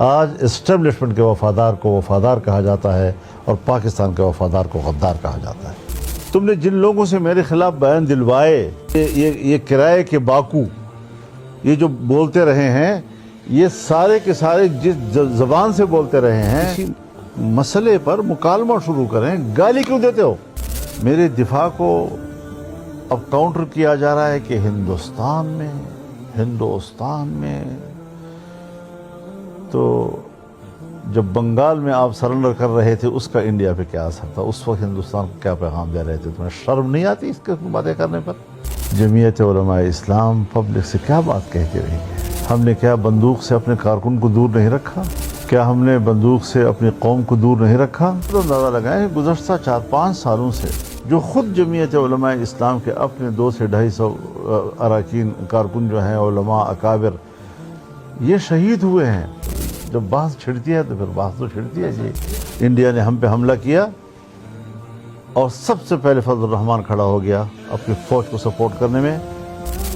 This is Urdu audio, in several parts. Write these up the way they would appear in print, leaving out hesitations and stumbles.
آج اسٹیبلشمنٹ کے وفادار کو وفادار کہا جاتا ہے اور پاکستان کے وفادار کو غدار کہا جاتا ہے۔ تم نے جن لوگوں سے میرے خلاف بیان دلوائے، یہ کرائے کے باکو، یہ جو بولتے رہے ہیں، یہ سارے کے سارے جس زبان سے بولتے رہے ہیں، اسی مسئلے پر مکالمہ شروع کریں، گالی کیوں دیتے ہو؟ میرے دفاع کو اب کاؤنٹر کیا جا رہا ہے کہ ہندوستان میں تو جب بنگال میں آپ سرنڈر کر رہے تھے اس کا انڈیا پہ کیا اثر تھا، اس وقت ہندوستان کو کیا پیغام دے رہے تھے؟ تمہیں شرم نہیں آتی اس قسم باتیں کرنے پر؟ جمعیت علماء اسلام پبلک سے کیا بات کہتی رہی ہے؟ ہم نے کیا بندوق سے اپنے کارکن کو دور نہیں رکھا؟ کیا ہم نے بندوق سے اپنی قوم کو دور نہیں رکھا؟ تو اندازہ لگائیں گزشتہ 4-5 سالوں سے جو خود جمعیت علماء اسلام کے اپنے 200 سے 250 اراکین کارکن جو ہیں، علماء اکابر، یہ شہید ہوئے ہیں۔ جب بحث چھڑتی ہے تو پھر بحث تو چھڑتی ہے جی۔ انڈیا نے ہم پہ حملہ کیا اور سب سے پہلے فضل الرحمان کھڑا ہو گیا اپنی فوج کو سپورٹ کرنے میں،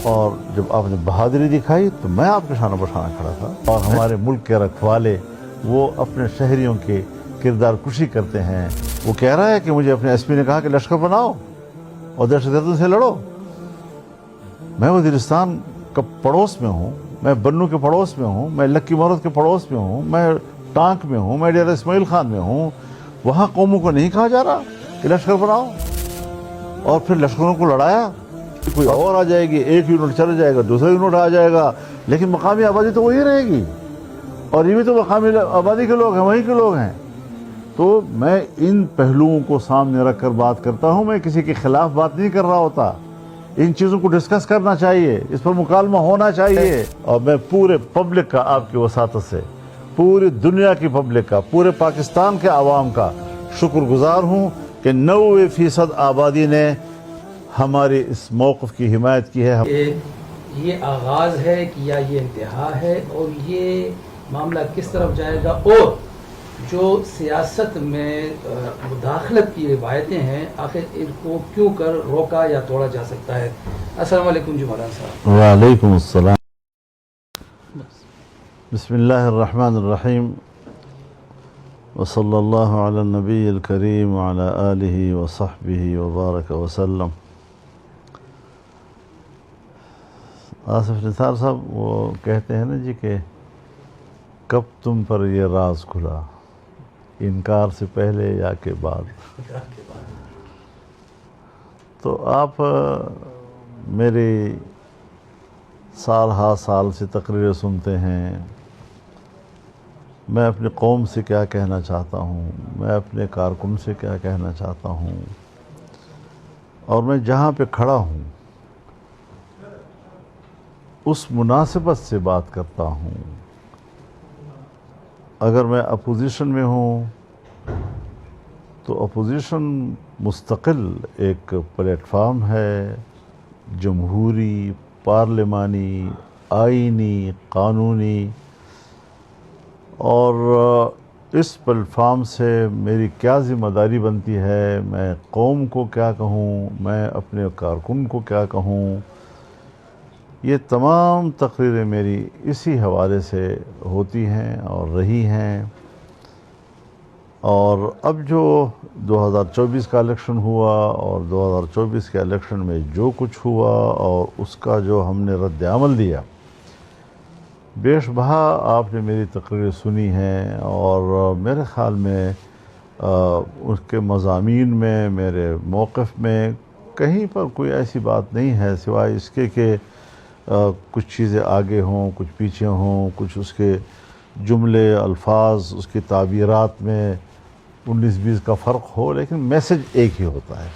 اور جب آپ نے بہادری دکھائی تو میں آپ کے شانہ بشانہ کھڑا تھا۔ اور ہمارے ملک کے رکھوالے وہ اپنے شہریوں کے کردار کشی کرتے ہیں۔ وہ کہہ رہا ہے کہ مجھے اپنے ایس پی نے کہا کہ لشکر بناؤ اور دہشت گردوں سے لڑو۔ میں وزیرستان کا پڑوس میں ہوں، میں بنو کے پڑوس میں ہوں، میں لکی مرود کے پڑوس میں ہوں، میں ٹانک میں ہوں، میں ڈیرہ اسماعیل خان میں ہوں۔ وہاں قوموں کو نہیں کہا جا رہا کہ لشکر بناؤ، اور پھر لشکروں کو لڑایا۔ کوئی اور آ جائے گی، ایک یونٹ چلا جائے گا، دوسرا یونٹ آ جائے گا، لیکن مقامی آبادی تو وہی رہے گی، اور یہ بھی تو مقامی آبادی کے لوگ ہیں، وہیں کے لوگ ہیں۔ تو میں ان پہلوؤں کو سامنے رکھ کر بات کرتا ہوں، میں کسی کے خلاف بات نہیں کر رہا ہوتا۔ ان چیزوں کو ڈسکس کرنا چاہیے، اس پر مکالمہ ہونا چاہیے، اور میں پورے پبلک کا آپ کی وساطت سے، پوری دنیا کی پبلک کا، پورے پاکستان کے عوام کا شکر گزار ہوں کہ 90% آبادی نے ہماری اس موقف کی حمایت کی ہے۔ یہ آغاز ہے کہ یا یہ انتہا ہے، اور یہ معاملہ کس طرف جائے گا، اور جو سیاست میں مداخلت کی روایتیں ہیں آخر ان کو کیوں کر روکا یا توڑا جا سکتا ہے؟ السلام علیکم جی مولانا صاحب۔ وعلیکم السلام۔ بسم اللہ الرحمن الرحیم، وصلی اللہ علی النبی الکریم وعلی آلہ وصحبہ وبارک وسلم۔ آصف نثار صاحب وہ کہتے ہیں نا جی کہ کب تم پر یہ راز کھلا، انکار سے پہلے یا کے بعد؟ تو آپ میری سال ہا سال سے تقریریں سنتے ہیں، میں اپنی قوم سے کیا کہنا چاہتا ہوں، میں اپنے کارکن سے کیا کہنا چاہتا ہوں، اور میں جہاں پہ کھڑا ہوں اس مناسبت سے بات کرتا ہوں۔ اگر میں اپوزیشن میں ہوں تو اپوزیشن مستقل ایک پلیٹ فارم ہے، جمہوری، پارلیمانی، آئینی، قانونی، اور اس پلیٹ فارم سے میری کیا ذمہ داری بنتی ہے، میں قوم کو کیا کہوں، میں اپنے کارکن کو کیا کہوں، یہ تمام تقریریں میری اسی حوالے سے ہوتی ہیں اور رہی ہیں۔ اور اب جو 2024 کا الیکشن ہوا، اور 2024 کے الیکشن میں جو کچھ ہوا اور اس کا جو ہم نے رد عمل دیا، بیش بہا آپ نے میری تقریر سنی ہیں، اور میرے خیال میں اس کے مضامین میں، میرے موقف میں کہیں پر کوئی ایسی بات نہیں ہے سوائے اس کے کہ کچھ چیزیں آگے ہوں، کچھ پیچھے ہوں، کچھ اس کے جملے، الفاظ، اس کی تعبیرات میں 19-20 کا فرق ہو، لیکن میسج ایک ہی ہوتا ہے۔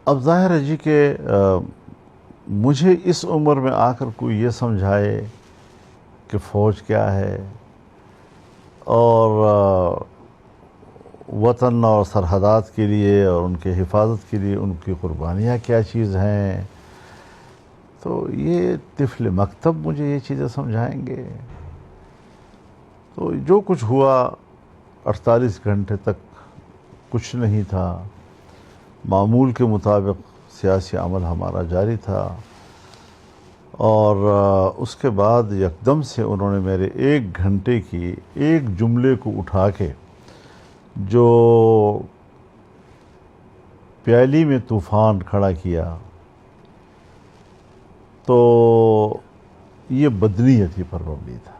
اب ظاہر ہے جی کہ مجھے اس عمر میں آ کر کوئی یہ سمجھائے کہ فوج کیا ہے، اور وطن اور سرحدات کے لیے اور ان کے حفاظت کے لیے ان کی قربانیاں کیا چیز ہیں، تو یہ طفل مکتب مجھے یہ چیزیں سمجھائیں گے؟ تو جو کچھ ہوا 48 گھنٹے تک کچھ نہیں تھا، معمول کے مطابق سیاسی عمل ہمارا جاری تھا، اور اس کے بعد یکدم سے انہوں نے میرے 1 گھنٹے کی ایک جملے کو اٹھا کے جو پیالی میں طوفان کھڑا کیا، تو یہ بدنیتی پر مبنی تھا۔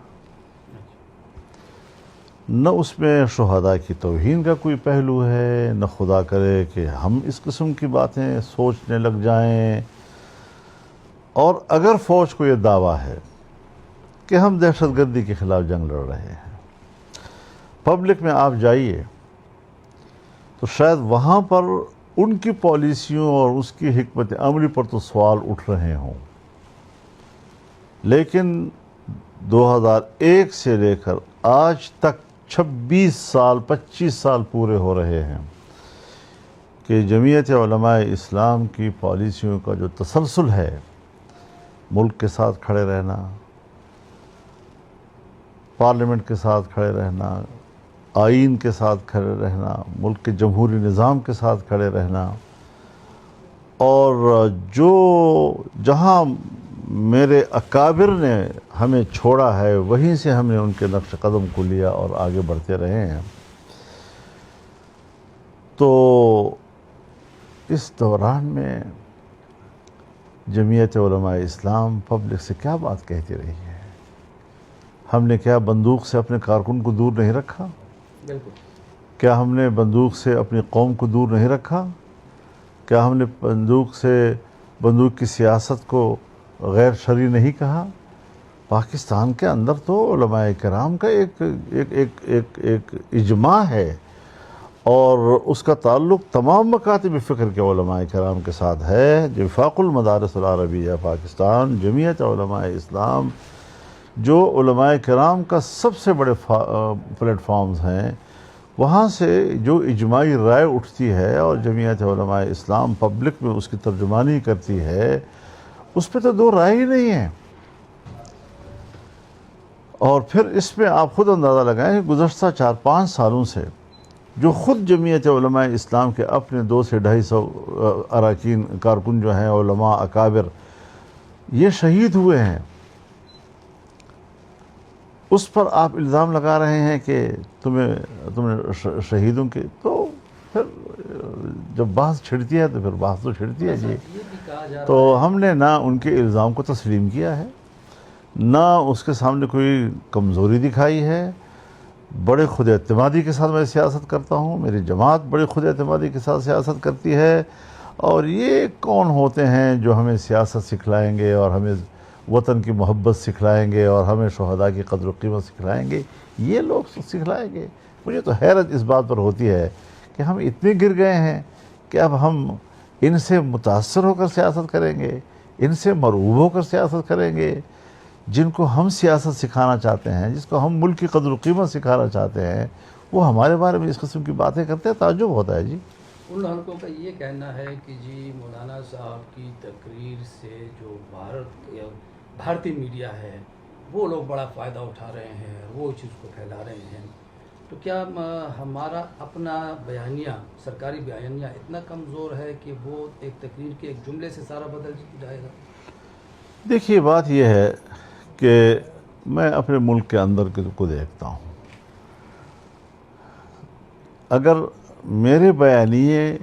نہ اس میں شہداء کی توہین کا کوئی پہلو ہے، نہ خدا کرے کہ ہم اس قسم کی باتیں سوچنے لگ جائیں۔ اور اگر فوج کو یہ دعویٰ ہے کہ ہم دہشت گردی کے خلاف جنگ لڑ رہے ہیں، پبلک میں آپ جائیے تو شاید وہاں پر ان کی پالیسیوں اور اس کی حکمت عملی پر تو سوال اٹھ رہے ہوں، لیکن 2001 سے لے کر آج تک 26 سال 25 سال پورے ہو رہے ہیں کہ جمعیت علماء اسلام کی پالیسیوں کا جو تسلسل ہے، ملک کے ساتھ کھڑے رہنا، پارلیمنٹ کے ساتھ کھڑے رہنا، آئین کے ساتھ کھڑے رہنا، ملک کے جمہوری نظام کے ساتھ کھڑے رہنا، اور جو جہاں میرے اکابر نے ہمیں چھوڑا ہے وہیں سے ہم نے ان کے نقش قدم کو لیا اور آگے بڑھتے رہے ہیں۔ تو اس دوران میں جمعیت علماء اسلام پبلک سے کیا بات کہتی رہی ہے؟ ہم نے کیا بندوق سے اپنے کارکن کو دور نہیں رکھا؟ بالکل۔ کیا ہم نے بندوق سے اپنی قوم کو دور نہیں رکھا؟ کیا ہم نے بندوق کی سیاست کو غیر شرعی نہیں کہا؟ پاکستان کے اندر تو علماء کرام کا ایک اجماع ہے، اور اس کا تعلق تمام مکاتب فکر کے علماء کرام کے ساتھ ہے۔ وفاق المدارس العربیہ پاکستان، جمعیت علماء اسلام، جو علماء کرام کا سب سے بڑے پلیٹ فارمز ہیں، وہاں سے جو اجماعی رائے اٹھتی ہے اور جمعیت علماء اسلام پبلک میں اس کی ترجمانی کرتی ہے، اس پہ تو دو رائے ہی نہیں ہیں۔ اور پھر اس میں آپ خود اندازہ لگائیں کہ گزشتہ 4-5 سالوں سے جو خود جمعیت علماء اسلام کے اپنے 200 سے 250 اراکین کارکن جو ہیں، علماء اکابر، یہ شہید ہوئے ہیں، اس پر آپ الزام لگا رہے ہیں کہ تم نے شہیدوں کے، تو پھر جب بحث چھڑتی ہے تو پھر بحث تو چھڑتی ہے جی۔ تو ہم نے نہ ان کے الزام کو تسلیم کیا ہے، نہ اس کے سامنے کوئی کمزوری دکھائی ہے۔ بڑے خود اعتمادی کے ساتھ میں سیاست کرتا ہوں، میری جماعت بڑے خود اعتمادی کے ساتھ سیاست کرتی ہے، اور یہ کون ہوتے ہیں جو ہمیں سیاست سکھلائیں گے اور ہمیں وطن کی محبت سکھلائیں گے اور ہمیں شہداء کی قدر و قیمت سکھلائیں گے؟ یہ لوگ سکھلائیں گے؟ مجھے تو حیرت اس بات پر ہوتی ہے کہ ہم اتنے گر گئے ہیں کہ اب ہم ان سے متاثر ہو کر سیاست کریں گے، ان سے مرعوب ہو کر سیاست کریں گے؟ جن کو ہم سیاست سکھانا چاہتے ہیں، جس کو ہم ملک کی قدر و قیمت سکھانا چاہتے ہیں، وہ ہمارے بارے میں اس قسم کی باتیں کرتے ہیں، تعجب ہوتا ہے جی۔ ان حلقوں کا یہ کہنا ہے کہ جی مولانا صاحب کی تقریر سے جو بھارتی میڈیا ہے وہ لوگ بڑا فائدہ اٹھا رہے ہیں، وہ چیز کو پھیلا رہے ہیں، تو کیا ہمارا اپنا بیانیہ، سرکاری بیانیہ اتنا کمزور ہے کہ وہ ایک تقریر کے ایک جملے سے سارا بدل جائے گا؟ دیکھیے، بات یہ ہے کہ میں اپنے ملک کے اندر کو دیکھتا ہوں، اگر میرے بیانیے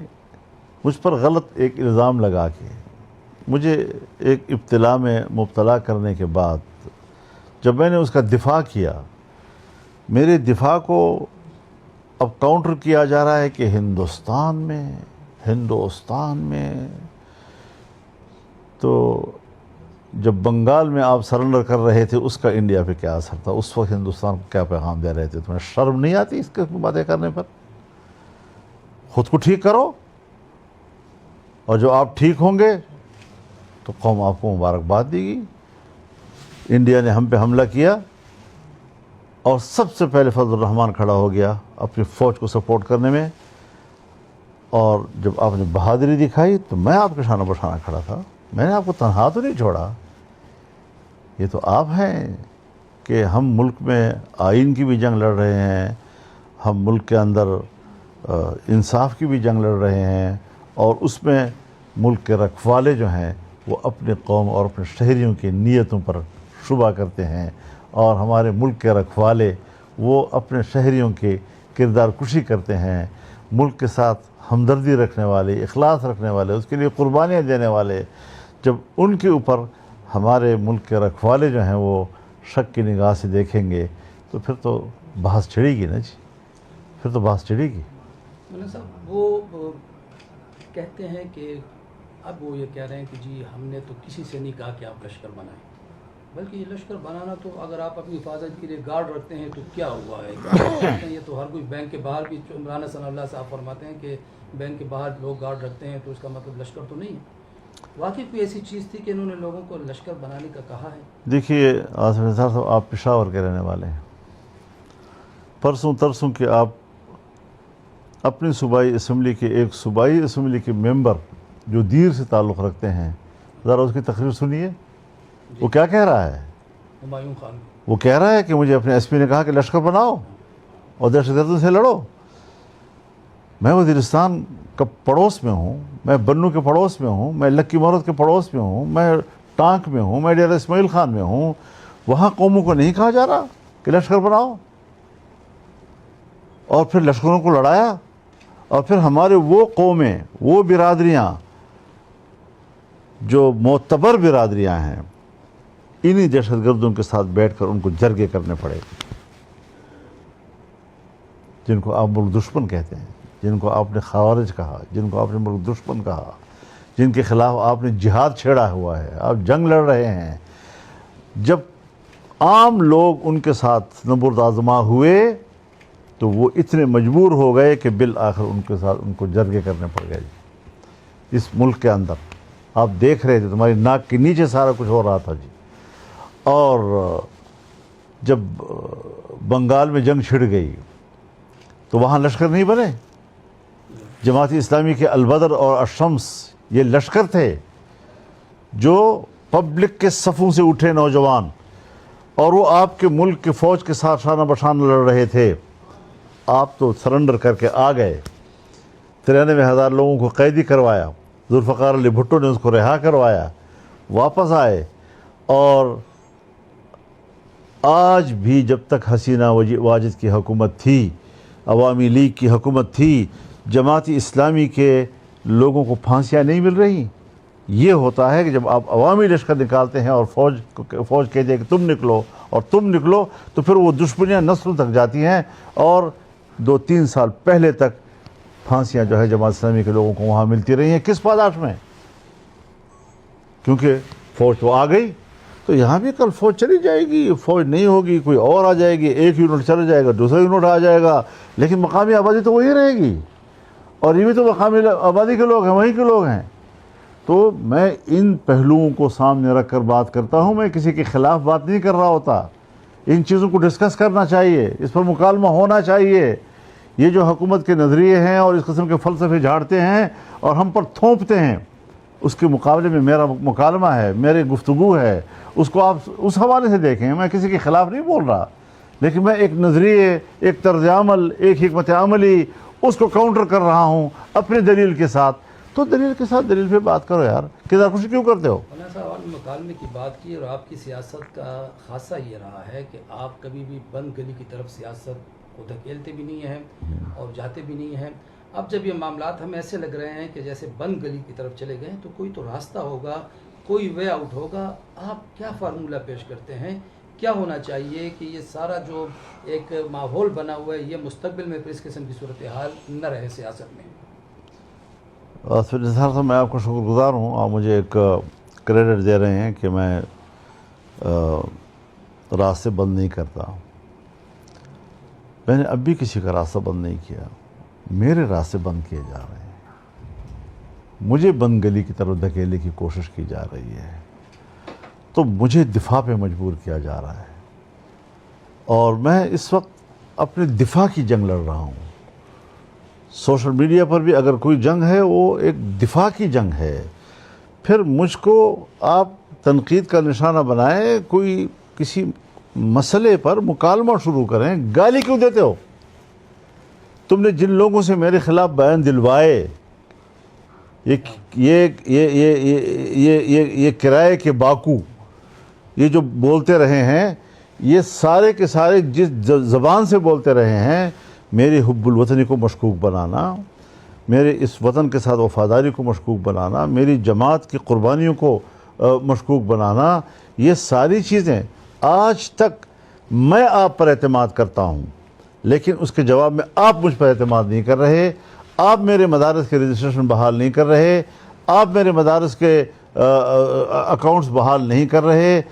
مجھ پر غلط ایک الزام لگا کے مجھے ایک ابتلا میں مبتلا کرنے کے بعد جب میں نے اس کا دفاع کیا، میرے دفاع کو اب کاؤنٹر کیا جا رہا ہے کہ ہندوستان میں تو جب بنگال میں آپ سرنڈر کر رہے تھے اس کا انڈیا پہ کیا اثر تھا، اس وقت ہندوستان کو کیا پیغام دے رہے تھے؟ تمہیں شرم نہیں آتی اس قسم کی باتیں کرنے پر؟ خود کو ٹھیک کرو، اور جو آپ ٹھیک ہوں گے تو قوم آپ کو مبارکباد دے گی۔ انڈیا نے ہم پہ حملہ کیا اور سب سے پہلے فضل الرحمان کھڑا ہو گیا اپنی فوج کو سپورٹ کرنے میں، اور جب آپ نے بہادری دکھائی تو میں آپ کے شانہ بشانہ کھڑا تھا، میں نے آپ کو تنہا تو نہیں چھوڑا۔ یہ تو آپ ہیں کہ ہم ملک میں آئین کی بھی جنگ لڑ رہے ہیں، ہم ملک کے اندر انصاف کی بھی جنگ لڑ رہے ہیں، اور اس میں ملک کے رکھوالے جو ہیں وہ اپنے قوم اور اپنے شہریوں کی نیتوں پر شبہ کرتے ہیں، اور ہمارے ملک کے رکھوالے وہ اپنے شہریوں کے کردار کشی کرتے ہیں، ملک کے ساتھ ہمدردی رکھنے والے، اخلاص رکھنے والے، اس کے لیے قربانیاں دینے والے، جب ان کے اوپر ہمارے ملک کے رکھوالے جو ہیں وہ شک کی نگاہ سے دیکھیں گے تو پھر تو بحث چھڑے گی نا جی، پھر تو بحث چھڑے گی۔ مولانا صاحب وہ کہتے ہیں کہ اب وہ یہ کہہ رہے ہیں کہ جی ہم نے تو کسی سے نہیں کہا کہ آپ لشکر بنائیں، بلکہ یہ لشکر بنانا تو اگر آپ اپنی حفاظت کے لیے گارڈ رکھتے ہیں تو کیا ہوا ہے؟ یہ تو ہر کوئی بینک کے باہر بھی، عمران صلی اللہ صاحب فرماتے ہیں کہ بینک کے باہر لوگ گارڈ رکھتے ہیں تو اس کا مطلب لشکر تو نہیں ہے۔ واقعی کوئی ایسی چیز تھی کہ انہوں نے لوگوں کو لشکر بنانے کا کہا ہے؟ دیکھیے آصف نثار صاحب، آپ پشاور کے رہنے والے ہیں، پرسوں ترسوں کے آپ اپنی صوبائی اسمبلی کے ایک صوبائی اسمبلی کے ممبر جو دیر سے تعلق رکھتے ہیں، ذرا اس کی تقریر سنیے، وہ کیا کہہ رہا ہے؟ ہمایوں خان وہ کہہ رہا ہے کہ مجھے اپنے ایس پی نے کہا کہ لشکر بناؤ اور دہشت گردوں سے لڑو۔ میں وزیرستان کا پڑوس میں ہوں، میں بنو کے پڑوس میں ہوں، میں لکی مورد کے پڑوس میں ہوں، میں ٹانک میں ہوں، میں ڈیرہ اسماعیل خان میں ہوں، وہاں قوموں کو نہیں کہا جا رہا کہ لشکر بناؤ، اور پھر لشکروں کو لڑایا، اور پھر ہمارے وہ قومیں، وہ برادریاں جو معتبر برادریاں ہیں، انہی دہشت گردوں کے ساتھ بیٹھ کر ان کو جرگے کرنے پڑے، جن کو آپ ملک دشمن کہتے ہیں، جن کو آپ نے خوارج کہا، جن کو آپ نے ملک دشمن کہا، جن کے خلاف آپ نے جہاد چھیڑا ہوا ہے، آپ جنگ لڑ رہے ہیں۔ جب عام لوگ ان کے ساتھ نبرد آزما ہوئے تو وہ اتنے مجبور ہو گئے کہ بالآخر ان کے ساتھ ان کو جرگے کرنے پڑ گئے۔ اس ملک کے اندر آپ دیکھ رہے تھے، تمہاری ناک کے نیچے سارا کچھ ہو رہا تھا جی۔ اور جب بنگال میں جنگ چھڑ گئی تو وہاں لشکر نہیں بنے؟ جماعت اسلامی کے البدر اور الشمس یہ لشکر تھے جو پبلک کے صفوں سے اٹھے نوجوان، اور وہ آپ کے ملک کے فوج کے ساتھ شانہ بشانہ لڑ رہے تھے۔ آپ تو سرنڈر کر کے آ گئے، 93,000 لوگوں کو قیدی کروایا، ذوالفقار علی بھٹو نے اس کو رہا کروایا، واپس آئے، اور آج بھی جب تک حسینہ واجد کی حکومت تھی، عوامی لیگ کی حکومت تھی، جماعت اسلامی کے لوگوں کو پھانسیاں نہیں مل رہی۔ یہ ہوتا ہے کہ جب آپ عوامی لشکر نکالتے ہیں اور فوج کہتے ہیں کہ تم نکلو اور تم نکلو، تو پھر وہ دشمنیاں نسلوں تک جاتی ہیں، اور 2-3 سال پہلے تک پھانسیاں جو ہے جماعت اسلامی کے لوگوں کو وہاں ملتی رہی ہیں۔ کس پاداش میں؟ کیونکہ فوج تو آ گئی، تو یہاں بھی کل فوج چلی جائے گی، فوج نہیں ہوگی، کوئی اور آ جائے گی، ایک یونٹ چلا جائے گا، دوسرا یونٹ آ جائے گا، لیکن مقامی آبادی تو وہی رہے گی، اور یہ بھی تو مقامی آبادی کے لوگ ہیں، وہیں کے لوگ ہیں۔ تو میں ان پہلوؤں کو سامنے رکھ کر بات کرتا ہوں، میں کسی کے خلاف بات نہیں کر رہا ہوتا۔ ان چیزوں کو ڈسکس کرنا چاہیے، اس پر مکالمہ ہونا چاہیے۔ یہ جو حکومت کے نظریے ہیں اور اس قسم کے فلسفے جھاڑتے ہیں اور ہم پر تھوپتے ہیں، اس کے مقابلے میں میرا مکالمہ ہے، میری گفتگو ہے، اس کو آپ اس حوالے سے دیکھیں۔ میں کسی کے خلاف نہیں بول رہا، لیکن میں ایک نظریے، ایک طرز عمل، ایک حکمت عملی، اس کو کاؤنٹر کر رہا ہوں اپنے دلیل کے ساتھ۔ تو دلیل کے ساتھ دلیل پہ بات کرو یار، کدھر خوشی کیوں کرتے ہو؟ مولانا صاحب، آپ نے مکالمے کی بات کی، اور آپ کی سیاست کا خاصہ یہ رہا ہے کہ آپ کبھی بھی بند گلی کی طرف سیاست کو دھکیلتے بھی نہیں ہیں اور جاتے بھی نہیں ہیں۔ اب جب یہ معاملات ہمیں ایسے لگ رہے ہیں کہ جیسے بند گلی کی طرف چلے گئے، تو کوئی تو راستہ ہوگا، کوئی وے آؤٹ ہوگا۔ آپ کیا فارمولہ پیش کرتے ہیں؟ کیا ہونا چاہیے کہ یہ سارا جو ایک ماحول بنا ہوا ہے، یہ مستقبل میں اس قسم کی صورتحال نہ رہے سیاست میں؟ آصف نثار صاحب، میں آپ کا شکر گزار ہوں، آپ مجھے ایک کریڈٹ دے رہے ہیں کہ میں راستے بند نہیں کرتا۔ میں نے اب بھی کسی کا راستہ بند نہیں کیا، میرے راستے بند کیے جا رہے ہیں، مجھے بند گلی کی طرف دھکیلنے کی کوشش کی جا رہی ہے، تو مجھے دفاع پہ مجبور کیا جا رہا ہے، اور میں اس وقت اپنے دفاع کی جنگ لڑ رہا ہوں۔ سوشل میڈیا پر بھی اگر کوئی جنگ ہے، وہ ایک دفاع کی جنگ ہے۔ پھر مجھ کو آپ تنقید کا نشانہ بنائیں، کوئی کسی مسئلے پر مکالمہ شروع کریں، گالی کیوں دیتے ہو؟ تم نے جن لوگوں سے میرے خلاف بیان دلوائے، یہ کرائے کے باکو یہ جو بولتے رہے ہیں، یہ سارے کے سارے جس زبان سے بولتے رہے ہیں، میری حب الوطنی کو مشکوک بنانا، میرے اس وطن کے ساتھ وفاداری کو مشکوک بنانا، میری جماعت کی قربانیوں کو مشکوک بنانا، یہ ساری چیزیں آج تک میں آپ پر اعتماد کرتا ہوں، لیکن اس کے جواب میں آپ مجھ پر اعتماد نہیں کر رہے، آپ میرے مدارس کے رجسٹریشن بحال نہیں کر رہے، آپ میرے مدارس کے اکاؤنٹس بحال نہیں کر رہے۔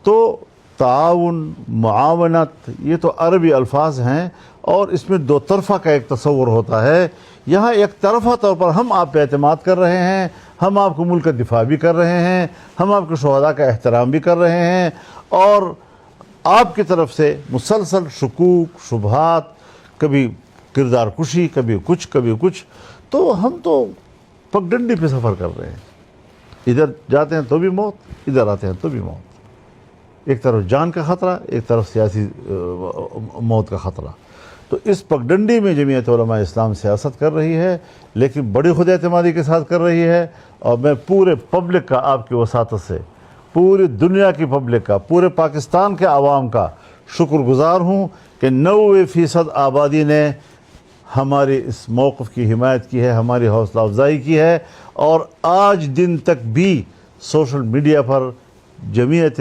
تو تعاون، معاونت، یہ تو عربی الفاظ ہیں اور اس میں دو طرفہ کا ایک تصور ہوتا ہے۔ یہاں ایک طرفہ طور پر ہم آپ پہ اعتماد کر رہے ہیں، ہم آپ کو ملک کا دفاع بھی کر رہے ہیں، ہم آپ کے شہداء کا احترام بھی کر رہے ہیں، اور آپ کی طرف سے مسلسل شکوک، شبہات، کبھی کردار کشی، کبھی کچھ، تو ہم تو پگڈنڈی پہ سفر کر رہے ہیں۔ ادھر جاتے ہیں تو بھی موت، ادھر آتے ہیں تو بھی موت، ایک طرف جان کا خطرہ، ایک طرف سیاسی موت کا خطرہ۔ تو اس پگڈنڈی میں جمعیت علماء اسلام سیاست کر رہی ہے، لیکن بڑی خود اعتمادی کے ساتھ کر رہی ہے، اور میں پورے پبلک کا، آپ کی وساطت سے پوری دنیا کی پبلک کا، پورے پاکستان کے عوام کا شکر گزار ہوں کہ 90% آبادی نے ہماری اس موقف کی حمایت کی ہے، ہماری حوصلہ افزائی کی ہے، اور آج دن تک بھی سوشل میڈیا پر جمعیت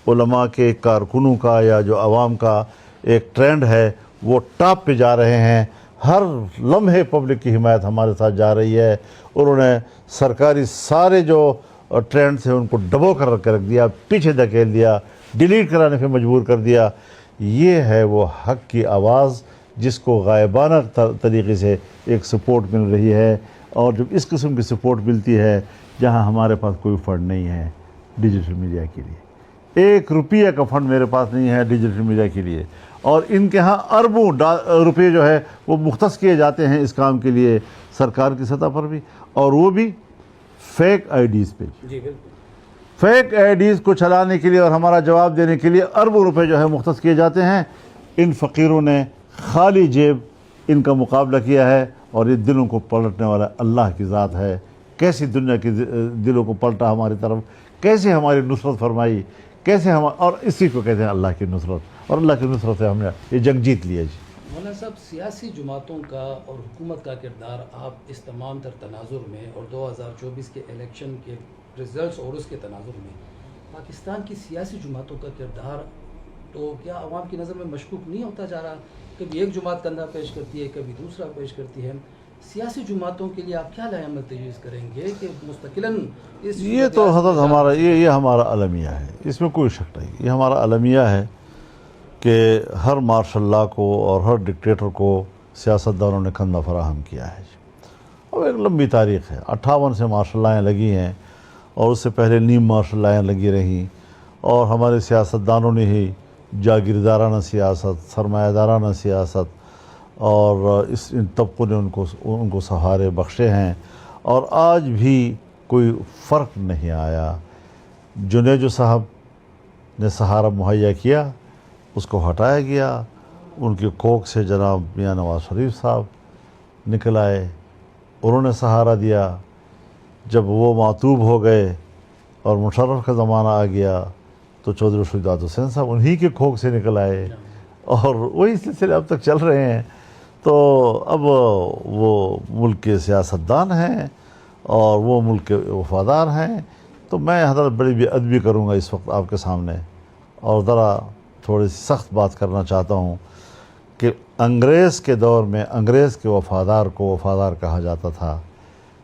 علماء کے کارکنوں کا یا جو عوام کا ایک ٹرینڈ ہے وہ ٹاپ پہ جا رہے ہیں۔ ہر لمحے پبلک کی حمایت ہمارے ساتھ جا رہی ہے، انہوں نے سرکاری سارے جو ٹرینڈ تھے ان کو ڈبو کر رکھ دیا، پیچھے دھکیل دیا، ڈیلیٹ کرانے پہ مجبور کر دیا۔ یہ ہے وہ حق کی آواز جس کو غائبانہ طریقے سے ایک سپورٹ مل رہی ہے، اور جب اس قسم کی سپورٹ ملتی ہے جہاں ہمارے پاس کوئی فنڈ نہیں ہے ڈیجیٹل میڈیا کے لیے، 1 روپیہ کا فنڈ میرے پاس نہیں ہے ڈیجیٹل میڈیا کے لیے، اور ان کے ہاں اربوں روپے جو ہے وہ مختص کیے جاتے ہیں اس کام کے لیے سرکار کی سطح پر بھی، اور وہ بھی فیک آئی ڈیز پہ۔ جی بالکل، فیک آئی ڈیز کو چلانے کے لیے اور ہمارا جواب دینے کے لیے اربوں روپے جو ہے مختص کیے جاتے ہیں۔ ان فقیروں نے خالی جیب ان کا مقابلہ کیا ہے، اور یہ دلوں کو پلٹنے والا اللہ کی ذات ہے۔ کیسی دنیا کی دلوں کو پلٹا ہماری طرف، کیسے ہماری نصرت فرمائی، کیسے ہم، اور اسی کو کہتے ہیں اللہ کی نصرت، اور اللہ کی نصرت سے ہم نے یہ جنگ جیت لیا۔ جی مولانا صاحب، سیاسی جماعتوں کا اور حکومت کا کردار آپ اس تمام تر تناظر میں، اور 2024 کے الیکشن کے ریزلٹس اور اس کے تناظر میں، پاکستان کی سیاسی جماعتوں کا کردار تو کیا عوام کی نظر میں مشکوک نہیں ہوتا جا رہا؟ کبھی ایک جماعت کندھا پیش کرتی ہے، کبھی دوسرا پیش کرتی ہے۔ سیاسی جماعتوں کے لیے آپ کیا رائے عمل تجویز کریں گے کہ مستقلاً اس یہ تو حضرت ہمارا یہ ہمارا المیہ ہے، اس میں کوئی شک نہیں، یہ ہمارا المیہ ہے کہ ہر مارشل لا کو اور ہر ڈکٹیٹر کو سیاستدانوں نے کندھا فراہم کیا ہے، اور ایک لمبی تاریخ ہے۔ 58 سے مارشل لائیں لگی ہیں، اور اس سے پہلے نیم مارشل لائیں لگی رہیں، اور ہمارے سیاستدانوں نے ہی جاگیردارانہ سیاست، سرمایہ دارانہ سیاست، اور ان طبقوں نے ان کو سہارے بخشے ہیں، اور آج بھی کوئی فرق نہیں آیا۔ جنیجو صاحب نے سہارا مہیا کیا، اس کو ہٹایا گیا، ان کی کوکھ سے جناب میاں نواز شریف صاحب نکل آئے، انہوں نے سہارا دیا۔ جب وہ معطوب ہو گئے اور مشرف کا زمانہ آ گیا تو چودھری شجاعت حسین صاحب انہی کے کوکھ سے نکل آئے، اور وہی سلسلے اب تک چل رہے ہیں۔ تو اب وہ ملک کے سیاستدان ہیں اور وہ ملک کے وفادار ہیں، تو میں حضرت بڑی بے ادبی کروں گا اس وقت آپ کے سامنے، اور ذرا تھوڑی سی سخت بات کرنا چاہتا ہوں کہ انگریز کے دور میں انگریز کے وفادار کو وفادار کہا جاتا تھا،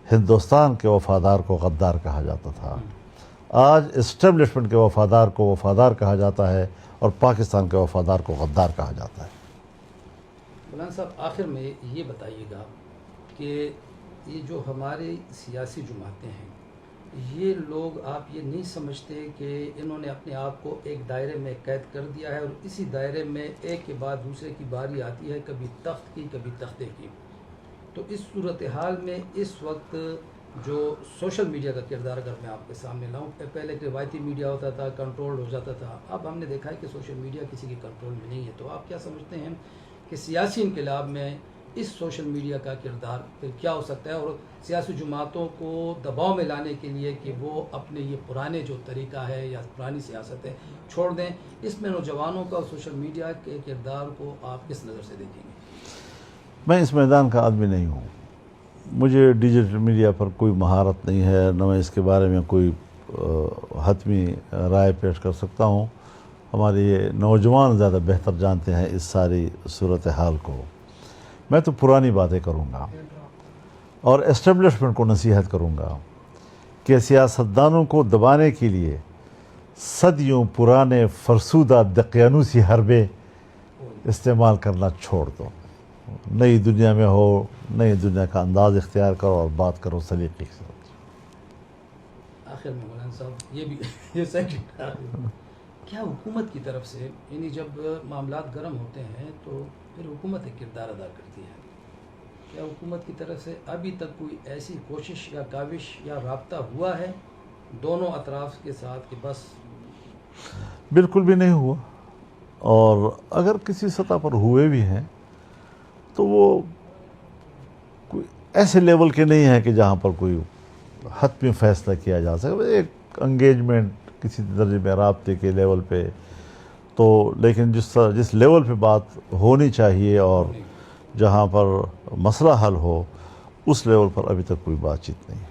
ہندوستان کے وفادار کو غدار کہا جاتا تھا۔ آج اسٹیبلشمنٹ کے وفادار کو وفادار کہا جاتا ہے، اور پاکستان کے وفادار کو غدار کہا جاتا ہے۔ مولانا صاحب، آخر میں یہ بتائیے گا کہ یہ جو ہماری سیاسی جماعتیں ہیں، یہ لوگ آپ یہ نہیں سمجھتے کہ انہوں نے اپنے آپ کو ایک دائرے میں قید کر دیا ہے، اور اسی دائرے میں ایک کے بعد دوسرے کی باری آتی ہے، کبھی تخت کی کبھی تختے کی؟ تو اس صورتحال میں اس وقت جو سوشل میڈیا کا کردار اگر میں آپ کے سامنے لاؤں، پہلے روایتی میڈیا ہوتا تھا، کنٹرول ہو جاتا تھا، اب ہم نے دیکھا ہے کہ سوشل میڈیا کسی کے کنٹرول میں نہیں ہے، تو آپ کیا سمجھتے ہیں کہ سیاسی انقلاب میں اس سوشل میڈیا کا کردار پھر کیا ہو سکتا ہے، اور سیاسی جماعتوں کو دباؤ میں لانے کے لیے کہ وہ اپنے یہ پرانے جو طریقہ ہے یا پرانی سیاست ہے چھوڑ دیں، اس میں نوجوانوں کا سوشل میڈیا کے کردار کو آپ کس نظر سے دیکھیں گے؟ میں اس میدان کا آدمی نہیں ہوں، مجھے ڈیجیٹل میڈیا پر کوئی مہارت نہیں ہے، نہ میں اس کے بارے میں کوئی حتمی رائے پیش کر سکتا ہوں۔ ہمارے یہ نوجوان زیادہ بہتر جانتے ہیں اس ساری صورتحال کو۔ میں تو پرانی باتیں کروں گا اور اسٹیبلشمنٹ کو نصیحت کروں گا کہ سیاستدانوں کو دبانے کے لیے صدیوں پرانے فرسودہ دقیانوسی حربے استعمال کرنا چھوڑ دو، نئی دنیا میں ہو، نئی دنیا کا انداز اختیار کرو اور بات کرو سلیقے سے۔ آخر میں مولانا صاحب یہ سیکنڈ کیا حکومت کی طرف سے، یعنی جب معاملات گرم ہوتے ہیں تو پھر حکومت ایک کردار ادا کرتی ہے، کیا حکومت کی طرف سے ابھی تک کوئی ایسی کوشش یا کاوش یا رابطہ ہوا ہے دونوں اطراف کے ساتھ کہ بس؟ بالکل بھی نہیں ہوا، اور اگر کسی سطح پر ہوئے بھی ہیں تو وہ کوئی ایسے لیول کے نہیں ہیں کہ جہاں پر کوئی حتمی فیصلہ کیا جا سکے، ایک انگیجمنٹ کسی درجے میں رابطے کے لیول پہ تو، لیکن جس لیول پہ بات ہونی چاہیے اور جہاں پر مسئلہ حل ہو اس لیول پر ابھی تک کوئی بات چیت نہیں ہے۔